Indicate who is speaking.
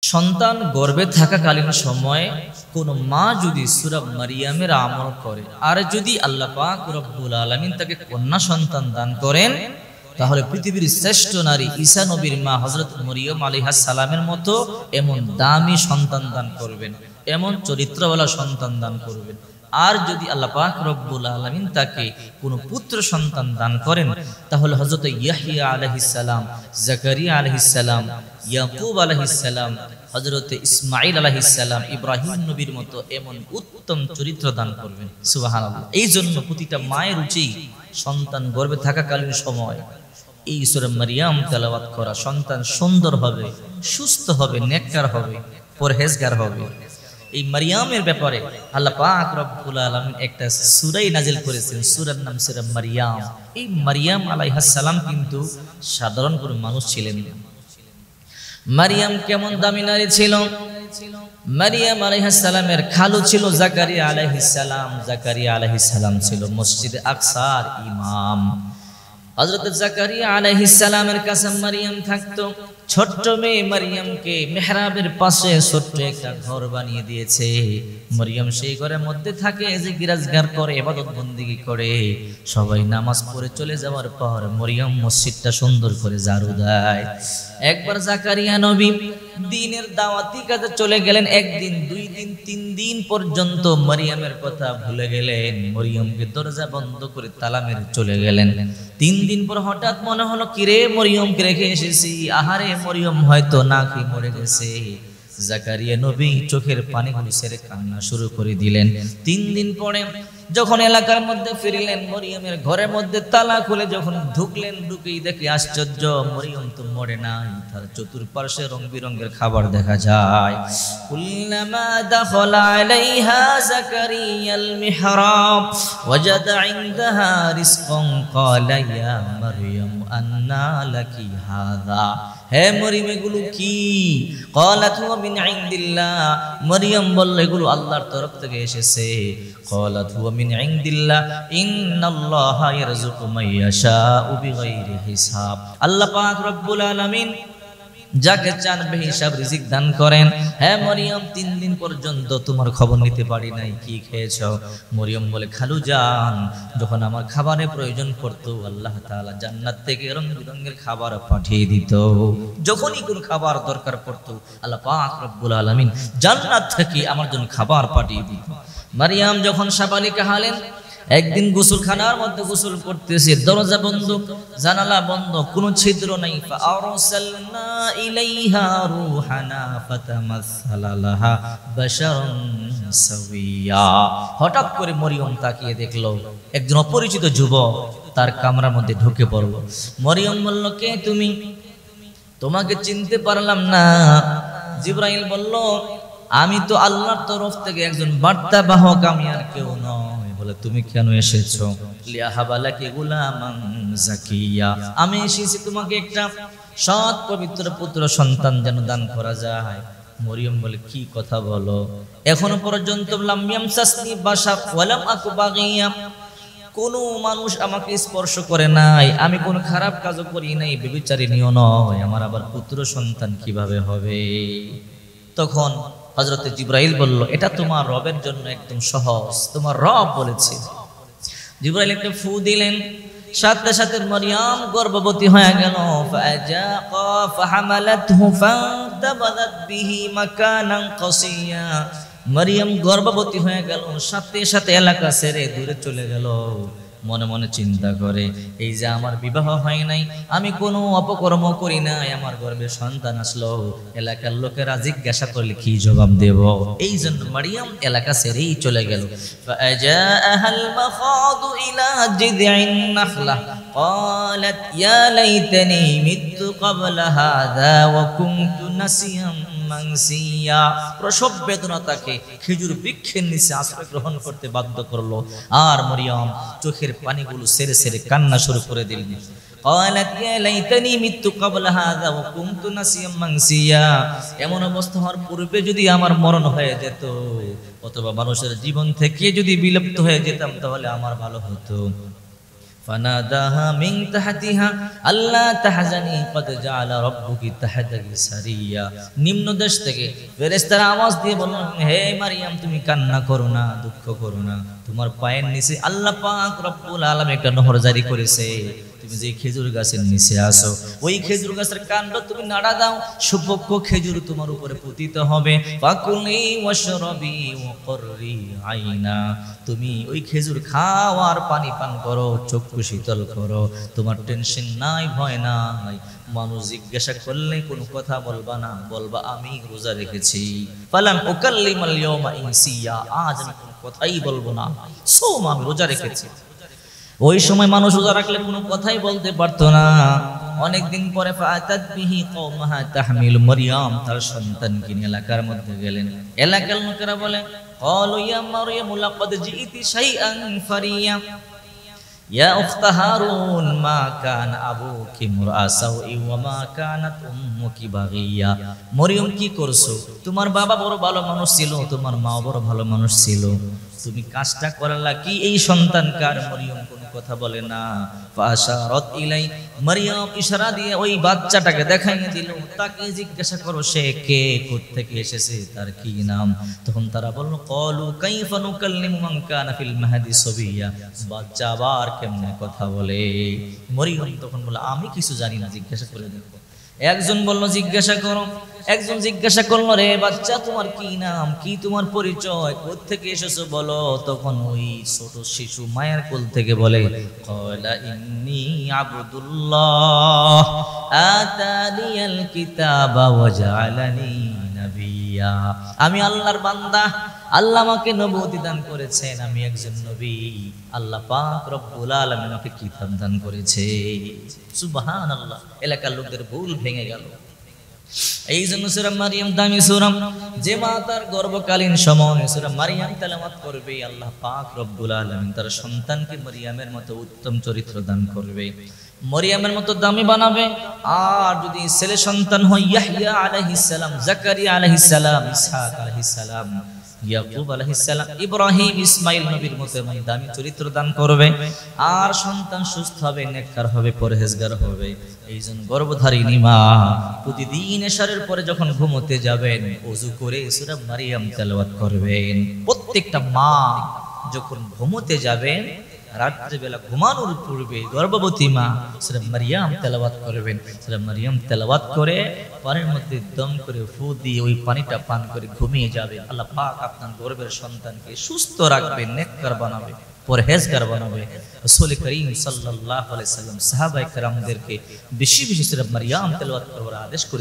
Speaker 1: সন্তান গর্ভে থাকাকালীন সময়ে কোন মা যদি সূরা মারিয়ামের আমল করে আর যদি আল্লাহ পাক রব্বুল আলামিন তাকে কন্যা সন্তান দান করেন, তাহলে পৃথিবীর শ্রেষ্ঠ নারী ঈসা নবীর মা হযরত মরিয়ম আলাইহিস সালামের মতো এমন দামি সন্তান দান করবেন, এমন চরিত্রওয়ালা সন্তান দান করবেন। আর যদি আল্লাহ পাক রব্বুল আলামিন তাকে কোন পুত্র সন্তান দান করেন, তাহলে হযরত ইয়াহইয়া আলাইহিস সালাম, জাকারিয়া আলাইহিস সালাম, ইয়াকুব আলাইহিস সালাম, হযরত ইসমাঈল আলাইহিস সালাম, ইব্রাহিম নবীর মতো এমন উত্তম চরিত্র দান করবেন। সুবহানাল্লাহ। এই জন্য প্রতিটা মায়ের উচিত সন্তান গর্ভে থাকাকালীন সময় এই সূরা মারিয়াম তেলাওয়াত করা। সন্তান সুন্দর হবে, সুস্থ হবে, নেককার হবে, পরহেজগার হবে। এই মারিয়ামের ব্যাপারে আল্লাহ পাক রব্বুল আলামিন একটা সূরাই নাজিল করেছেন, সূরার নাম সূরা মারিয়াম। এই মারিয়াম আলাইহিস সালাম কিন্তু সাধারণ কোনো মানুষ ছিলেন না। মারিয়াম কেমন দামি নারী ছিল! মারিয়াম আলাইহিস সালামের খালু ছিল জাকারিয়া আলাইহিস সালাম। জাকারিয়া আলাইহিস সালাম ছিল মসজিদে আকসার ইমাম। হযরত জাকারিয়া আলাইহিস সালামের কাছে মারিয়াম থাকতো। ছোট্ট মেয়ে মারিয়ামকে মেহরাবের পাশে ছোট্ট একটা ঘর বানিয়ে দিয়েছে। মারিয়াম সেই ঘরের মধ্যে থাকে, যে গিরাজগার করে, ইবাদত বন্দেগী করে। সবাই নামাজ পড়ে চলে যাওয়ার পর মারিয়াম মসজিদটা সুন্দর করে ঝাড়ু দেয়। একবার জাকারিয়া নবী দ্বীনের দাওয়াতি কাজে চলে গেলেন। একদিন, 2 দিন, 3 দিন পর্যন্ত মারিয়ামের কথা ভুলে গেলেন। মারিয়ামকে দরজা বন্ধ করে তালা মেরে চলে গেলেন। 3 দিন পর হঠাৎ মনে হলো, কিরে মরিয়মকে রেখে এসেছি, আহারে মরিয়ম হয়তো না খেয়ে মরে গেছে। জাকারিয়া নবী চোখের পানিগুলো ছেড়ে কান্না শুরু করে দিলেন। 3 দিন পরে যখন এলাকার মধ্যে ফিরলেন, মরিয়মের ঘরের মধ্যে তালা খুলে যখন ঢুকলেন, ঢুকেই দেখি আশ্চর্য, মরিয়ম তো মরে নাই। তার চতুর্পার্শ্বে রং বিরঙের খাবার দেখা যায়। কুল্লামা দাখালা আলাইহা জাকারিয়াল মিহরাব ওয়াজাদা ইনদাহা রিজকান ক্বালা ইয়া মারইয়াম আন্না লাকি হাযা। হে মরিয়ম, এগুলো কি? ক্বালাত হুয়া মিন ইনদিল্লাহ। মরিয়ম বলল, এগুলো আল্লাহর তরফ থেকে এসেছে। ক্বালাত হুয়া মিন ইনদিল্লাহ ইন্নাল্লাহা ইয়ারযুকু মান ইয়াশাউ বিগাইরি হিসাব। আল্লাহ পাক রব্বুল আলামিন যাকে চান বেহিসাব রিজিক দান করেন। হ্যাঁ মরিয়ম, 3 দিন পর্যন্ত তোমার খবর নিতে পারি নাই, কি খেয়েছো? মরিয়ম বলে, খালু যান, যখন আমার খাবারের প্রয়োজন পড়তো আল্লাহ তাআলা জান্নাত থেকে রং বিরঙের খাবার পাঠিয়ে দিত। যখনই কোনো খাবার দরকার পড়তো আল্লাহ পাক রব্বুল আলামিন জান্নাত থেকে আমার জন্য খাবার পাঠিয়ে দিত। মারিয়াম যখন সাবালিকা হলেন, একদিন গোসলখানার মধ্যে গোসল করতেছে, দরজা বন্ধ, জানালা বন্ধ, কোনো ছিদ্র নাই। ফাআরসালনা ইলাইহা রূহানা ফাতামাসসালা লাহা বাশারান সাওয়িয়া। হঠাৎ করে মরিয়ম তাকিয়ে দেখলো একজন অপরিচিত যুবক তার কামরার মধ্যে ঢুকে পড়ল। মরিয়ম বলল, কে তুমি? তোমাকে চিনতে পারলাম না। জিবরাইল বলল, আমি তো আল্লাহর তরফ থেকে একজন বার্তা বাহক, আমি আর কেউ নয়। বলে, তুমি কেন এসেছো? লিয়াহাবালাকি গুলামান জাকিয়া। আমি এসেছি তোমাকে একটা সৎ পবিত্র পুত্র সন্তান যেন দান করা যায়। মরিয়ম বলে, কি কথা বলো? এখনো পর্যন্ত লাম ইয়ামসাসনি বাশার ওয়ালাম আকু বাগিয়া। কোন মানুষ আমাকে স্পর্শ করে নাই, আমি কোনো খারাপ কাজও করি নাই, ব্যভিচারিণীও নয়, আমার আবার পুত্র সন্তান কিভাবে হবে? তখন হযরত জিবরাইল বলল, এটা তোমার রবের জন্য একদম সহজ, তোমার রব বলেছে। জিবরাইল একটা ফু দিলেন, সাথে সাথে মরিয়ম গর্ভবতী হয়ে গেল। ফাজাকা ফাহামালাতহু ফাতাবাদাত বিহি মাকানান কাসিয়া। মরিয়ম গর্ভবতী হয়ে গেল, সাথে সাথে এলাকা ছেড়ে দূরে চলে গেল। মনে মনে চিন্তা করে, এই যে আমার বিবাহ হয় নাই, আমি কোনো অপকর্ম করি নাই, আমার গর্ভে সন্তান আসলো, এলাকার লোকেরা জিজ্ঞাসা করলে কি জবাব দেব? এই জন্য মারিয়াম এলাকা ছেড়েই চলে গেল। ফাজাআহাল মাখাদু ইলা জিদঈন নাখলা ক্বালাত ইয়া লাইতানি মিতু ক্বাবলা হাযা ওয়া কুনতু নাসিয়াম মানসিয়া। প্রসব বেদনা তাকে খেজুর বৃক্ষের নিচে আশ্রয় গ্রহণ করতে বাধ্য করলো। আর মরিয়ম চোখের পানিগুলো ছেড়ে ছেড়ে কান্না শুরু করে দিলেন। ক্বালাত ইয়া লাইতানি মিতু ক্বাবলা হাযা ওয়া কুনতু নাসিয়াম মানসিয়া। এমন অবস্থা হওয়ার পূর্বে যদি আমার মরণ হয়ে যেত, অথবা মানুষের জীবন থেকে যদি বিলুপ্ত হয়ে যেতাম, তাহলে আমার ভালো হতো। ফানাদাহা মিন তাহতিহা আল্লা তাহজানি কদ জাআলা রাব্বুকি তাহতাকি সারিয়া। নিম্ন দেশ থেকে ফেরেশতারা আওয়াজ দিয়ে বললেন, হে মারিয়াম তুমি কান্না করো না, দুঃখ করো না, তোমার পায়ের নিচে আল্লাহ পাক রব্বুল আলামিন একটা নহর জারি করেছে, তুমি যে খেজুর গাছের নিচে আসো ওই খেজুর গাছের কাণ্ড তুমি নাড়া দাও, সুপক্ষ খেজুর তোমার উপরে পতিত হবে। ফাকুলি ওয়াশরাবি ওয়াকরি আইনা, তুমি ওই খেজুর খাও আর পানি পান করো, চক্ষু শীতল করো, তোমার টেনশন নাই, ভয় নাই। মানুষ জিজ্ঞাসা করলে কোনো কথা বলবা না, বলবা আমি রোজা রেখেছি। ফালান উকাল্লিমাল ইয়াওমা ইনসিয়া, আজ আমি কোনো কথাই বলবো না, সোম আমি রোজা রেখেছি। ওই সময় মানুষ রোজা রাখলে কোনো কথাই বলতে পারতো না। অনেকদিন পরে ফাতাত বিহি কওমাহা তাহমিলু, মারইয়াম তার সন্তানকে নিয়ে এলাকার মধ্যে গেলেন। এলাকার লোকেরা বলে, ক্বালু ইয়া মারইয়াম লাকাদ জিইতি শাইআন ফারিয়া ইয়া উখতা হারুন মা কান আবুকি মুরআ সাউই ওয়া মা কানাত উম্মুকি বাগিয়া। মরিয়ম কি করছো? তোমার বাবা বড় ভালো মানুষ ছিল, তোমার মা বড় ভালো মানুষ ছিল, তুমি কাজটা করলা কি? এই সন্তান কার? মরিয়ম কোনো কথা বলে না। ফাশারাত ইলাই, মরিয়ম ইশারা দিয়ে ওই বাচ্চাটাকে দেখাইয়ে দিল, তাকে জিজ্ঞাসা করো সে কে, কোথা থেকে এসেছে, তার কি নাম? তখন তারা বলল, ক্বালু কাইফা নুকাল্লিমু মান কানা ফিল মাহদি সাবিয়া, বাচ্চা আবার কেমনে কথা বলে? মরিয়ম তখন বলে, আমি কিছু জানি না, জিজ্ঞাসা করে দেখো। একজন বলল জিজ্ঞাসা করো, একজন জিজ্ঞাসা করলো, রে বাচ্চা তোমার কি নাম, কি তোমার পরিচয়, কোথা থেকে এসেছো বলো। তখন ওই ছোট শিশু মায়ের কোল থেকে বলে, ক্বালা ইন্নী আবদুল্লাহ আতানিয়াল কিতাবা ওয়া জাআলানি নাবিয়্যা, আমি আল্লাহর বান্দা, আল্লাহ আমাকে নবুয়তি দান করেছেন, আমি একজন নবী, আল্লাহ পাক রব্বুল আলামিন আমাকে কিতাব দান করেছে। সুবহানাল্লাহ, এলাকার লোকদের ভুল ভেঙে গেল। এই জন্য সূরা মারইয়াম দামি সূরা, যে মা তার গর্ভকালীন সময় সূরা মারইয়াম তেলাওয়াত করবে, আল্লাহ পাক রব্বুল আলামিন তার সন্তানকে মারইয়ামের মতো উত্তম চরিত্র দান করবে, মরিয়মের মতো দামি বানাবে। আর যদি ছেলে সন্তান হয়, ইয়াহইয়া আলাইহিস সালাম, জাকারিয়া আলাইহিস সালাম, ইসহাক আলাইহিস সালাম, ইয়াকুব আলাইহিস সালাম, ইব্রাহিম, ইসমাইল নবীর মতো এমন দামি চরিত্র দান করবে। আর সন্তান সুস্থ হবে, নেককার হবে, পরহেজগার হবে। এইজন্য গর্ভধারিণী মা প্রতিদিন এশারের পরে যখন ঘুমোতে যাবেন, ওযু করে সূরা মারইয়াম তেলাওয়াত করবেন। প্রত্যেকটা মা যখন ঘুমোতে যাবেন, রাত্রিবেলা ঘুমানোর পূর্বে গর্ভবতী মা সূরা মারইয়াম তেলাওয়াত করবেন। সূরা মারইয়াম তেলাওয়াত করে পানির মধ্যে দম করে ফু দিয়ে ওই পানিটা পান করে ঘুমিয়ে যাবে। আল্লাহ পাক আপনার গর্ভের সন্তানকে সুস্থ রাখবেন, নেককার বানাবে, পরহেজগার বানাবে। রাসূল করিম সাল্লাল্লাহু আলাইহি সাল্লাম সাহাবায়ে কেরামদেরকে বেশি বেশি সূরা মারইয়াম তেলাওয়াত করার আদেশ